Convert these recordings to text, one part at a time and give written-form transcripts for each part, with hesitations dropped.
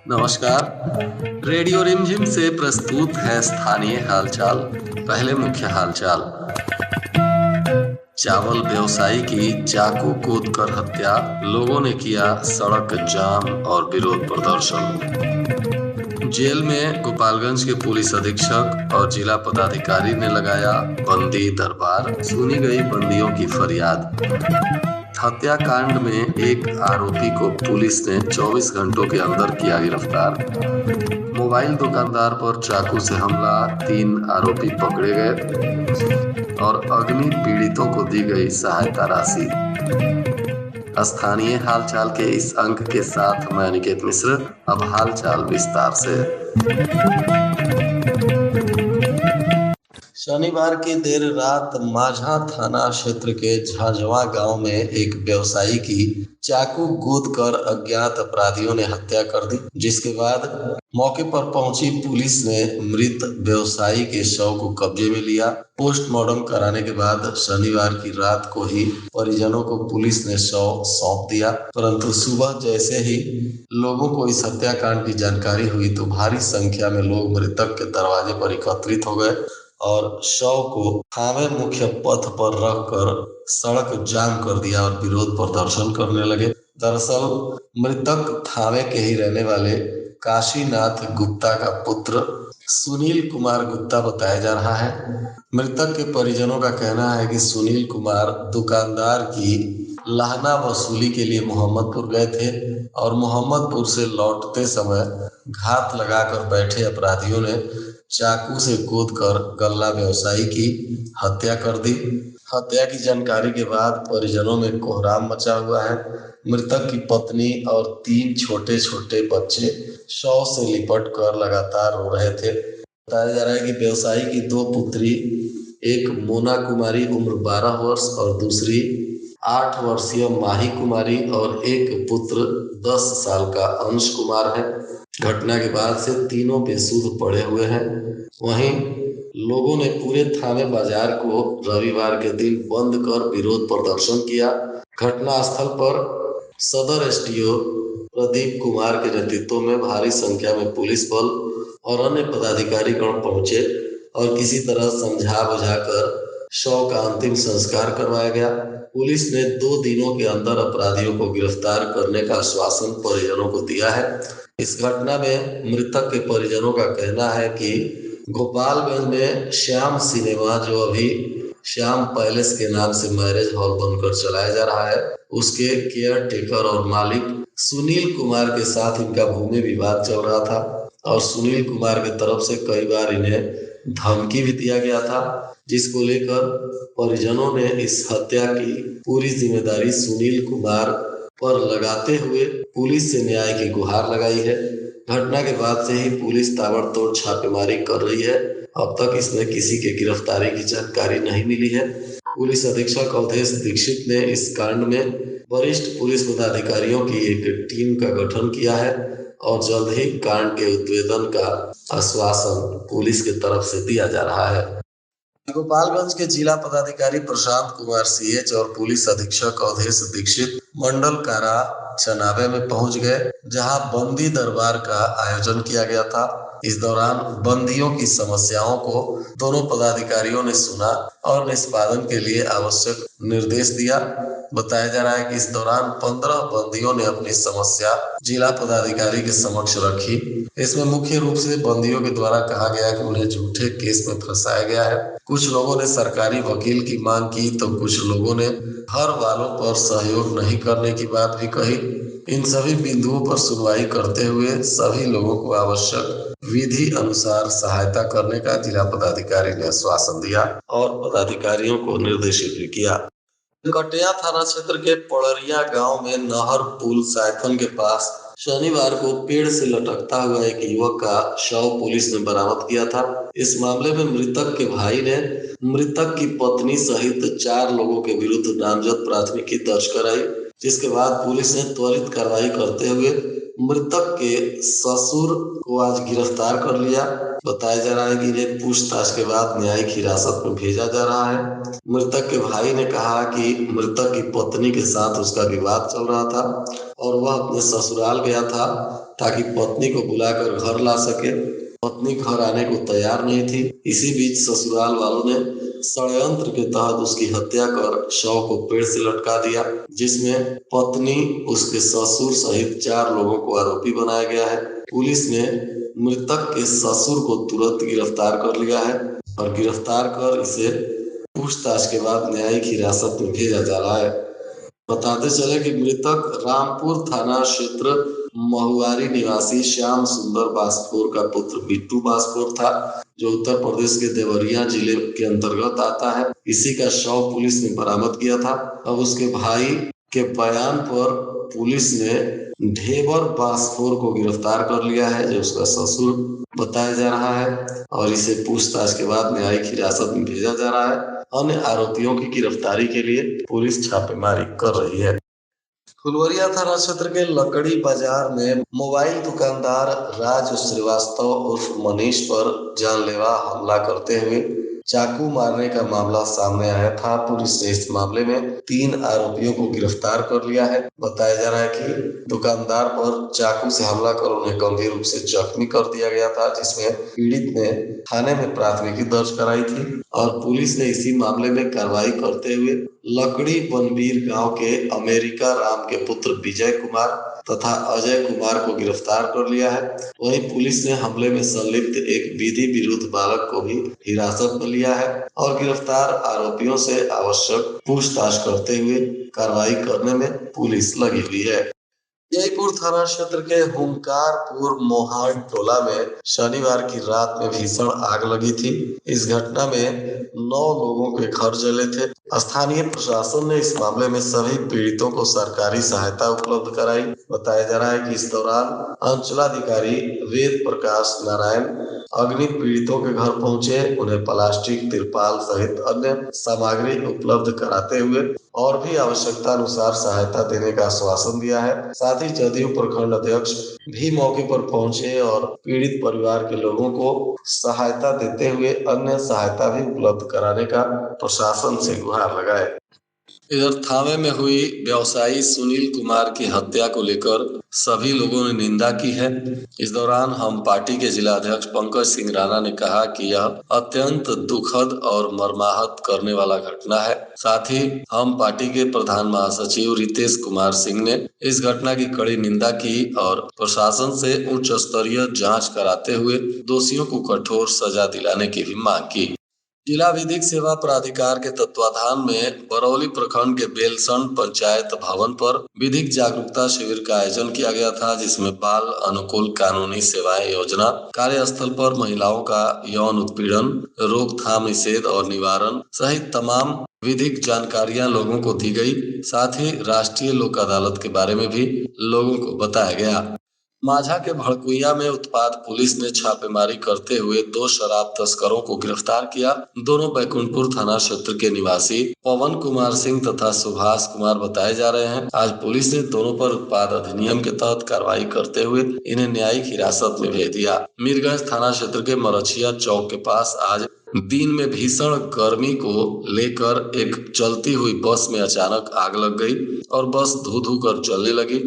नमस्कार। रेडियो रिमझिम से प्रस्तुत है स्थानीय हालचाल। पहले मुख्य हालचाल। चावल व्यवसायी की चाकू कूद कर हत्या, लोगों ने किया सड़क जाम और विरोध प्रदर्शन। जेल में गोपालगंज के पुलिस अधीक्षक और जिला पदाधिकारी ने लगाया बंदी दरबार, सुनी गई बंदियों की फरियाद। हत्याकांड में एक आरोपी को पुलिस ने 24 घंटों के अंदर किया गिरफ्तार। मोबाइल दुकानदार पर चाकू से हमला, 3 आरोपी पकड़े गए और अग्नि पीड़ितों को दी गई सहायता राशि। स्थानीय हालचाल के इस अंक के साथ मैं अनिकेत मिश्र। अब हालचाल विस्तार से। शनिवार की देर रात माझा थाना क्षेत्र के झांझवा गांव में एक व्यवसायी की चाकू कूद कर अज्ञात अपराधियों ने हत्या कर दी, जिसके बाद मौके पर पहुंची पुलिस ने मृत व्यवसायी के शव को कब्जे में लिया। पोस्टमार्टम कराने के बाद शनिवार की रात को ही परिजनों को पुलिस ने शव सौंप दिया, परंतु सुबह जैसे ही लोगों को इस हत्याकांड की जानकारी हुई तो भारी संख्या में लोग मृतक के दरवाजे पर एकत्रित हो गए और शव को थावे मुख्य पथ पर रखकर सड़क जाम कर दिया और विरोध प्रदर्शन करने लगे। दरअसल मृतक थावे के ही रहने वाले काशीनाथ गुप्ता का पुत्र सुनील कुमार गुप्ता बताया जा रहा है। मृतक के परिजनों का कहना है कि सुनील कुमार दुकानदार की लाहना वसूली के लिए मोहम्मदपुर गए थे और मोहम्मदपुर से लौटते समय घात लगाकर बैठे अपराधियों ने चाकू से कूदकर गल्ला व्यवसायी की हत्या कर दी। हत्या की जानकारी के बाद परिजनों में कोहराम मचा हुआ है। मृतक की पत्नी और 3 छोटे छोटे बच्चे शव से लिपट कर लगातार रो रहे थे। बताया जा रहा है कि व्यवसायी की 2 पुत्री, एक मोना कुमारी उम्र 12 वर्ष और दूसरी 8 वर्षीय माही कुमारी और एक पुत्र 10 साल का अंश कुमार है। घटना के बाद से तीनों बेसुध पड़े हुए हैं। वहीं लोगों ने पूरे थावे बाजार को रविवार के दिन बंद कर विरोध प्रदर्शन किया। घटना स्थल पर सदर एसडीओ प्रदीप कुमार के नेतृत्व में भारी संख्या में पुलिस बल और अन्य पदाधिकारी गण पहुंचे और किसी तरह समझा बुझाकर शव का अंतिम संस्कार करवाया गया। पुलिस ने 2 दिनों के अंदर अपराधियों को गिरफ्तार करने का आश्वासन परिजनों को दिया है। इस घटना में मृतक के परिजनों का कहना है कि गोपालगंज में श्याम सिनेमा, जो अभी श्याम पैलेस के नाम से मैरिज हॉल बनकर चलाया जा रहा है, उसके केयर टेकर और मालिक सुनील कुमार के साथ इनका भूमि विवाद चल रहा था और सुनील कुमार की तरफ से कई बार इन्हें धमकी भी दिया गया था, जिसको लेकर परिजनों ने इस हत्या की पूरी जिम्मेदारी सुनील कुमार पर लगाते हुए पुलिस से न्याय की गुहार लगाई है। घटना के बाद से ही पुलिस ताबड़तोड़ छापेमारी कर रही है। अब तक इसमें किसी के गिरफ्तारी की जानकारी नहीं मिली है। पुलिस अधीक्षक अवधेश दीक्षित ने इस कांड में वरिष्ठ पुलिस पदाधिकारियों की एक टीम का गठन किया है और जल्द ही कांड के उद्भेदन का आश्वासन पुलिस की तरफ से दिया जा रहा है। गोपालगंज के जिला पदाधिकारी प्रशांत कुमार सीएच और पुलिस अधीक्षक अवधेश दीक्षित मंडल कारा चनावे में पहुंच गए, जहां बंदी दरबार का आयोजन किया गया था। इस दौरान बंदियों की समस्याओं को दोनों पदाधिकारियों ने सुना और निष्पादन के लिए आवश्यक निर्देश दिया। बताया जा रहा है कि इस दौरान 15 बंदियों ने अपनी समस्या जिला पदाधिकारी के समक्ष रखी। इसमें मुख्य रूप से बंदियों के द्वारा कहा गया कि उन्हें झूठे केस में फंसाया गया है। कुछ लोगों ने सरकारी वकील की मांग की तो कुछ लोगों ने घर वालों पर सहयोग नहीं करने की बात भी कही। इन सभी बिंदुओं पर सुनवाई करते हुए सभी लोगों को आवश्यक विधि अनुसार सहायता करने का जिला पदाधिकारी ने आश्वासन दिया और पदाधिकारियों को निर्देशित भी किया। कटिया थाना क्षेत्र के पड़रिया गांव में नहर पुल साइफन के पास शनिवार को पेड़ से लटकता हुआ एक युवक का शव पुलिस ने बरामद किया था। इस मामले में मृतक के भाई ने मृतक की पत्नी सहित 4 लोगों के विरुद्ध नामजद प्राथमिकी दर्ज कराई, जिसके बाद पुलिस ने त्वरित कार्रवाई करते हुए मृतक के ससुर को आज गिरफ्तार कर लिया। बताया जा रहा है कि इन्हें पूछताछ के बाद न्यायिक हिरासत में भेजा जा रहा है। मृतक के भाई ने कहा कि मृतक की पत्नी के साथ उसका विवाद चल रहा था और वह अपने ससुराल गया था ताकि पत्नी को बुलाकर घर ला सके। पत्नी घर आने को तैयार नहीं थी। इसी बीच ससुराल वालों ने षड्यंत्र के तहत उसकी हत्या कर शव को पेड़ से लटका दिया, जिसमें पत्नी, उसके ससुर सहित 4 लोगों को आरोपी बनाया गया है। पुलिस ने मृतक के ससुर को तुरंत गिरफ्तार कर लिया है और गिरफ्तार कर इसे पूछताछ के बाद न्यायिक हिरासत में भेजा जा रहा है। बताते चले कि मृतक रामपुर थाना क्षेत्र महुआरी निवासी श्याम सुंदर बासपुर का पुत्र बिट्टू बासपुर था, जो उत्तर प्रदेश के देवरिया जिले के अंतर्गत आता है। इसी का शव पुलिस ने बरामद किया था। अब उसके भाई के बयान पर पुलिस ने ढेबर बासपुर को गिरफ्तार कर लिया है, जो उसका ससुर बताया जा रहा है, और इसे पूछताछ के बाद न्यायिक हिरासत में भेजा जा रहा है। अन्य आरोपियों की गिरफ्तारी के लिए पुलिस छापेमारी कर रही है। फुलवरिया थाना क्षेत्र के लकड़ी बाजार में मोबाइल दुकानदार राज श्रीवास्तव उर्फ मनीष पर जानलेवा हमला करते हुए चाकू मारने का मामला सामने आया था। पुलिस ने इस मामले में 3 आरोपियों को गिरफ्तार कर लिया है। बताया जा रहा है कि दुकानदार पर चाकू से हमला कर उन्हें गंभीर रूप से जख्मी कर दिया गया था, जिसमें पीड़ित ने थाने में प्राथमिकी दर्ज कराई थी और पुलिस ने इसी मामले में कार्रवाई करते हुए लकड़ी बनबीर गांव के अमेरिका राम के पुत्र विजय कुमार तथा अजय कुमार को गिरफ्तार कर लिया है। वहीं पुलिस ने हमले में संलिप्त एक विधि विरुद्ध बालक को भी हिरासत में लिया है और गिरफ्तार आरोपियों से आवश्यक पूछताछ करते हुए कार्रवाई करने में पुलिस लगी हुई है। जयपुर थाना क्षेत्र के हुंकारपुर मोहान टोला में शनिवार की रात में भीषण आग लगी थी। इस घटना में 9 लोगों के घर जले थे। स्थानीय प्रशासन ने इस मामले में सभी पीड़ितों को सरकारी सहायता उपलब्ध कराई। बताया जा रहा है कि इस दौरान अंचलाधिकारी वेद प्रकाश नारायण अग्नि पीड़ितों के घर पहुंचे, उन्हें प्लास्टिक, तिरपाल सहित अन्य सामग्री उपलब्ध कराते हुए और भी आवश्यकता अनुसार सहायता देने का आश्वासन दिया है। साथ ही जदयू प्रखंड अध्यक्ष भी मौके पर पहुंचे और पीड़ित परिवार के लोगों को सहायता देते हुए अन्य सहायता भी उपलब्ध कराने का प्रशासन से गुहार लगाए। इधर थावे में हुई व्यवसायी सुनील कुमार की हत्या को लेकर सभी लोगों ने निंदा की है। इस दौरान हम पार्टी के जिला अध्यक्ष पंकज सिंह राणा ने कहा कि यह अत्यंत दुखद और मर्माहत करने वाला घटना है। साथ ही हम पार्टी के प्रधान महासचिव रितेश कुमार सिंह ने इस घटना की कड़ी निंदा की और प्रशासन से उच्च स्तरीय जाँच कराते हुए दोषियों को कठोर सजा दिलाने की भी मांग की। जिला विधिक सेवा प्राधिकार के तत्वाधान में बरौली प्रखंड के बेलसंड पंचायत भवन पर विधिक जागरूकता शिविर का आयोजन किया गया था, जिसमें बाल अनुकूल कानूनी सेवाएं योजना, कार्यस्थल पर महिलाओं का यौन उत्पीड़न, रोकथाम, निषेध और निवारण सहित तमाम विधिक जानकारियां लोगों को दी गई। साथ ही राष्ट्रीय लोक अदालत के बारे में भी लोगों को बताया गया। माझा के भड़कुइया में उत्पाद पुलिस ने छापेमारी करते हुए 2 शराब तस्करों को गिरफ्तार किया। दोनों बैकुंठपुर थाना क्षेत्र के निवासी पवन कुमार सिंह तथा सुभाष कुमार बताए जा रहे हैं। आज पुलिस ने दोनों पर उत्पाद अधिनियम के तहत कार्रवाई करते हुए इन्हें न्यायिक हिरासत में भेज दिया। मीरगंज थाना क्षेत्र के मरछिया चौक के पास आज दिन में भीषण गर्मी को लेकर एक चलती हुई बस में अचानक आग लग गई और बस धू धू कर जलने लगी।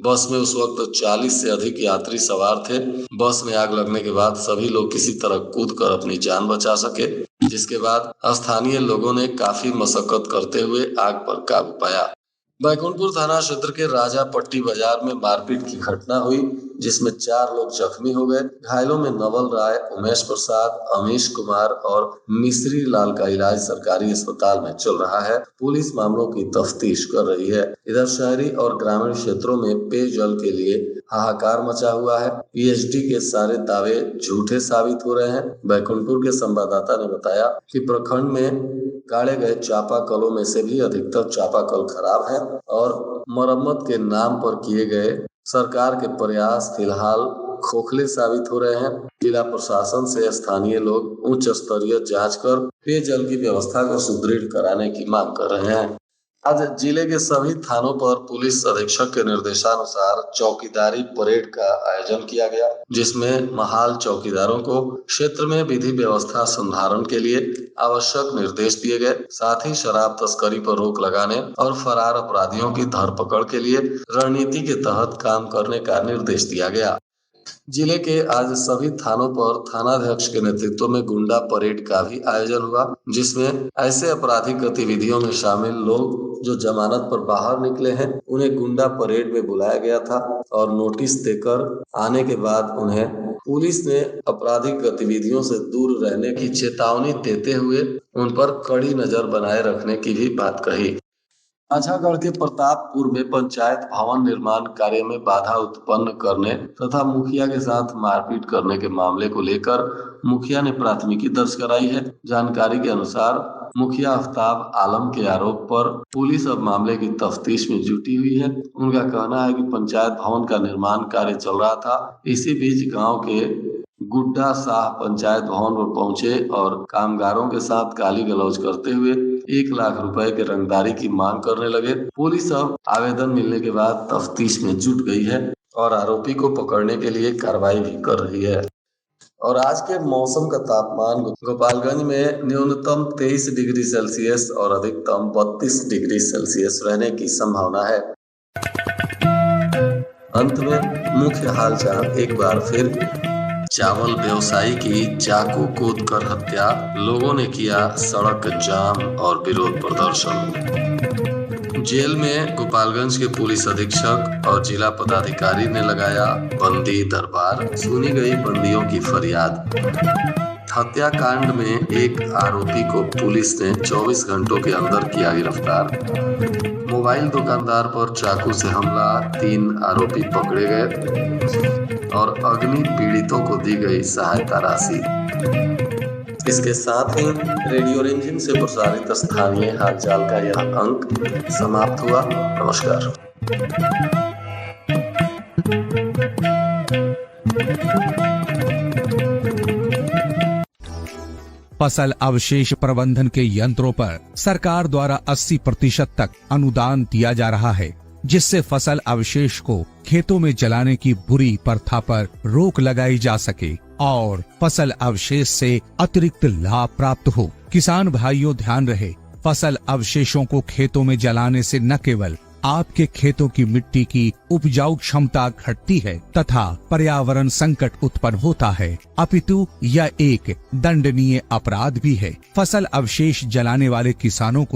बस में उस वक्त 40 से अधिक यात्री सवार थे। बस में आग लगने के बाद सभी लोग किसी तरह कूदकर अपनी जान बचा सके, जिसके बाद स्थानीय लोगों ने काफी मशक्कत करते हुए आग पर काबू पाया। बैकुंठपुर थाना क्षेत्र के राजापट्टी बाजार में मारपीट की घटना हुई, जिसमें 4 लोग जख्मी हो गए। घायलों में नवल राय, उमेश प्रसाद, अमीश कुमार और मिश्री लाल का इलाज सरकारी अस्पताल में चल रहा है। पुलिस मामलों की तफ्तीश कर रही है। इधर शहरी और ग्रामीण क्षेत्रों में पेयजल के लिए हाहाकार मचा हुआ है। पीएचडी के सारे दावे झूठे साबित हो रहे हैं। बैकुंठपुर के संवाददाता ने बताया कि प्रखंड में गाड़े गए चापाकलों में से भी अधिकतर चापाकल खराब है और मरम्मत के नाम पर किए गए सरकार के प्रयास फिलहाल खोखले साबित हो रहे हैं। जिला प्रशासन से स्थानीय लोग उच्च स्तरीय जांच कर पेयजल की व्यवस्था को सुदृढ़ कराने की मांग कर रहे हैं। आज जिले के सभी थानों पर पुलिस अधीक्षक के निर्देशानुसार चौकीदारी परेड का आयोजन किया गया, जिसमें महाल चौकीदारों को क्षेत्र में विधि व्यवस्था संधारण के लिए आवश्यक निर्देश दिए गए। साथ ही शराब तस्करी पर रोक लगाने और फरार अपराधियों की धरपकड़ के लिए रणनीति के तहत काम करने का निर्देश दिया गया। जिले के आज सभी थानों पर थानाध्यक्ष के नेतृत्व में गुंडा परेड का भी आयोजन हुआ, जिसमें ऐसे आपराधिक गतिविधियों में शामिल लोग जो जमानत पर बाहर निकले हैं उन्हें गुंडा परेड में बुलाया गया था और नोटिस देकर आने के बाद उन्हें पुलिस ने आपराधिक गतिविधियों से दूर रहने की चेतावनी देते हुए उन पर कड़ी नजर बनाए रखने की भी बात कही। माझागढ़ के प्रतापपुर में पंचायत भवन निर्माण कार्य में बाधा उत्पन्न करने तथा मुखिया के साथ मारपीट करने के मामले को लेकर मुखिया ने प्राथमिकी दर्ज कराई है। जानकारी के अनुसार मुखिया आफ्ताब आलम के आरोप पर पुलिस अब मामले की तफ्तीश में जुटी हुई है। उनका कहना है कि पंचायत भवन का निर्माण कार्य चल रहा था। इसी बीच गाँव के गुड्डा शाह पंचायत भवन पर पहुंचे और कामगारों के साथ गाली गलौज करते हुए 1 लाख रुपए के रंगदारी की मांग करने लगे। पुलिस अब आवेदन मिलने के बाद तफ्तीश में जुट गई है और आरोपी को पकड़ने के लिए कार्रवाई भी कर रही है। और आज के मौसम का तापमान गोपालगंज में न्यूनतम 23 डिग्री सेल्सियस और अधिकतम 32 डिग्री सेल्सियस रहने की संभावना है। अंत में मुख्य हालचाल एक बार फिर। चावल व्यवसायी की चाकू कूद कर हत्या, लोगों ने किया सड़क जाम और विरोध प्रदर्शन। जेल में गोपालगंज के पुलिस अधीक्षक और जिला पदाधिकारी ने लगाया बंदी दरबार, सुनी गई बंदियों की फरियाद। हत्याकांड में एक आरोपी को पुलिस ने 24 घंटों के अंदर किया गिरफ्तार। मोबाइल दुकानदार पर चाकू से हमला, 3 आरोपी पकड़े गए और अग्नि पीड़ितों को दी गई सहायता राशि। इसके साथ ही रेडियो रिमझिम से प्रसारित स्थानीय हालचाल का यह अंक समाप्त हुआ। नमस्कार। फसल अवशेष प्रबंधन के यंत्रों पर सरकार द्वारा 80% तक अनुदान दिया जा रहा है, जिससे फसल अवशेष को खेतों में जलाने की बुरी प्रथा पर रोक लगाई जा सके और फसल अवशेष से अतिरिक्त लाभ प्राप्त हो। किसान भाइयों ध्यान रहे, फसल अवशेषों को खेतों में जलाने से न केवल आपके खेतों की मिट्टी की उपजाऊ क्षमता घटती है तथा पर्यावरण संकट उत्पन्न होता है, अपितु यह एक दंडनीय अपराध भी है। फसल अवशेष जलाने वाले किसानों को